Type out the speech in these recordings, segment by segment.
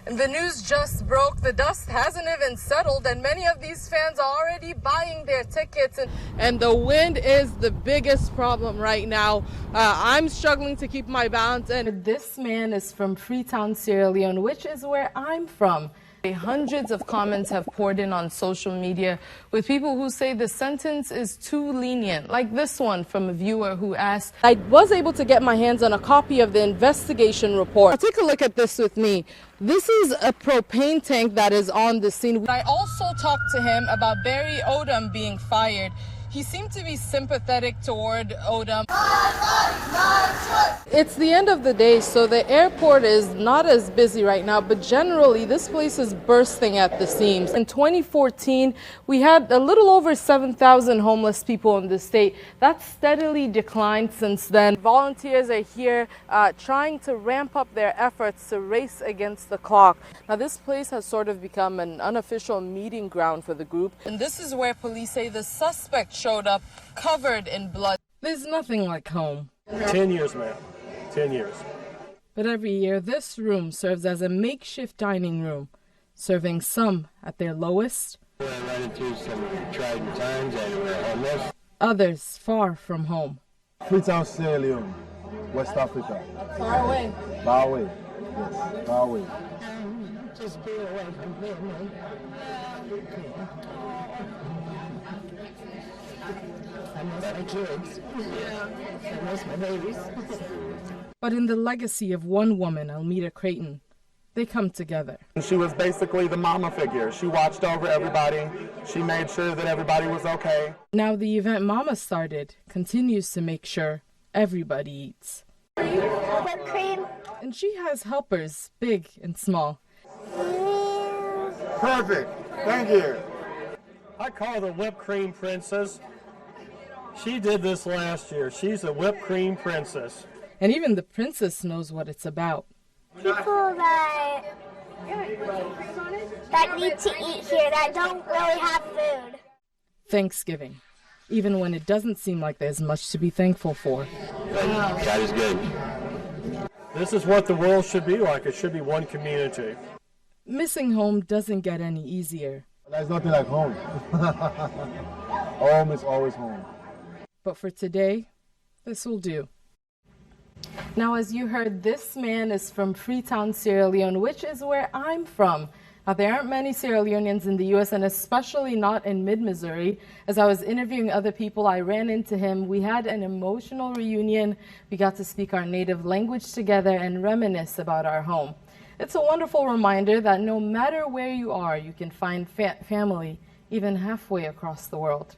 And the news just broke. The dust hasn't even settled, and many of these fans are already buying their tickets. And the wind is the biggest problem right now. I'm struggling to keep my balance. And this man is from Freetown, Sierra Leone, which is where I'm from. Hundreds of comments have poured in on social media with people who say the sentence is too lenient, like this one from a viewer who asked, I was able to get my hands on a copy of the investigation report. Now take a look at this with me. This is a propane tank that is on the scene. I also talked to him about Barry Odom being fired. He seemed to be sympathetic toward Odom. It's the end of the day, so the airport is not as busy right now, but generally this place is bursting at the seams. In 2014, we had a little over 7,000 homeless people in the state. That's steadily declined since then. Volunteers are here trying to ramp up their efforts to race against the clock. Now, this place has sort of become an unofficial meeting ground for the group. And this is where police say the suspect showed up covered in blood. There's nothing like home. 10 years, ma'am. 10 years. But every year, this room serves as a makeshift dining room, serving some at their lowest, I ran into some trying times and we're homeless. Others far from home. Freetown, Sierra Leone, West Africa. Far away. Far away. Yes, far away. Just be away from family. I miss my kids. Yeah. I miss my babies. But in the legacy of one woman, Almeda Creighton, they come together. She was basically the mama figure. She watched over everybody. She made sure that everybody was okay. Now the event Mama started continues to make sure everybody eats. Whipped cream. And she has helpers, big and small. Perfect. Thank you. I call her the whipped cream princess. She did this last year. She's a whipped cream princess. And even the princess knows what it's about. People that need to eat here, that don't really have food. Thanksgiving, even when it doesn't seem like there's much to be thankful for. God is good. This is what the world should be like. It should be one community. Missing home doesn't get any easier. There's nothing like home. Home is always home. But for today, this will do. Now, as you heard, this man is from Freetown, Sierra Leone, which is where I'm from. Now, there aren't many Sierra Leoneans in the U.S., and especially not in mid-Missouri. As I was interviewing other people, I ran into him. We had an emotional reunion. We got to speak our native language together and reminisce about our home. It's a wonderful reminder that no matter where you are, you can find family even halfway across the world.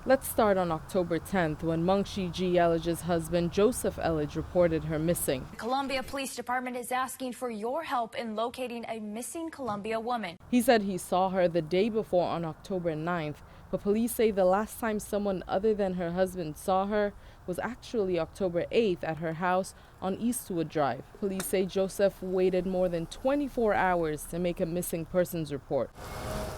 Let's start on October 10th when Mungshi G. Elledge's husband, Joseph Elledge, reported her missing. Columbia Police Department is asking for your help in locating a missing Columbia woman. He said he saw her the day before on October 9th, but police say the last time someone other than her husband saw her was actually October 8th at her house on Eastwood Drive. Police say Joseph waited more than 24 hours to make a missing persons report.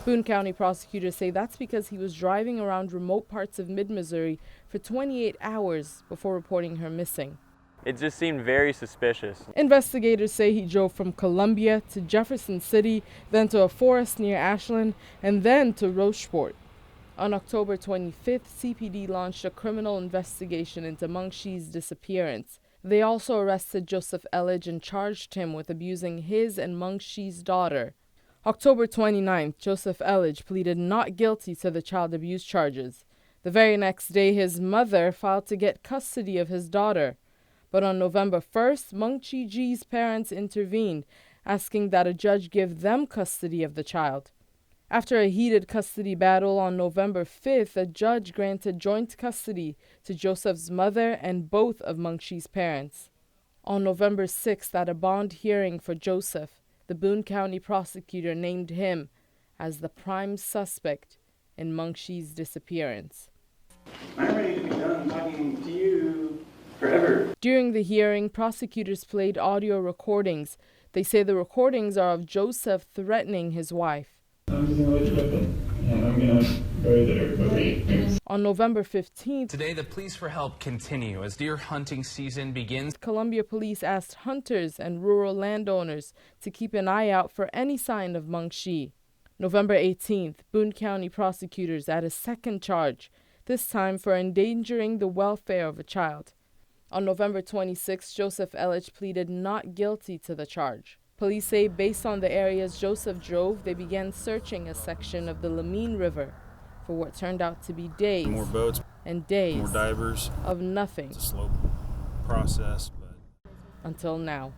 Boone County prosecutors say that's because he was driving around remote parts of mid-Missouri for 28 hours before reporting her missing. It just seemed very suspicious. Investigators say he drove from Columbia to Jefferson City, then to a forest near Ashland, and then to Rocheport. On October 25th, CPD launched a criminal investigation into Mungshi's disappearance. They also arrested Joseph Elledge and charged him with abusing his and Mungshi's daughter. October 29th, Joseph Elledge pleaded not guilty to the child abuse charges. The very next day, his mother filed to get custody of his daughter. But on November 1st, Mungshi G's parents intervened, asking that a judge give them custody of the child. After a heated custody battle on November 5th, a judge granted joint custody to Joseph's mother and both of Mungshi's parents. On November 6th, at a bond hearing for Joseph, the Boone County prosecutor named him as the prime suspect in Mungshi's disappearance. I'm ready to be done talking to you forever. During the hearing, prosecutors played audio recordings. They say the recordings are of Joseph threatening his wife. I'm just going to let you and I'm going to pray that everybody makes. On November 15th, today the pleas for help continue as deer hunting season begins. Columbia police asked hunters and rural landowners to keep an eye out for any sign of Mengshi. November 18th, Boone County prosecutors add a second charge, this time for endangering the welfare of a child. On November 26th, Joseph Ellich pleaded not guilty to the charge. Police say based on the areas Joseph drove, they began searching a section of the Lamine River for what turned out to be days more boats and days more divers of nothing. It's a slow process, but until now.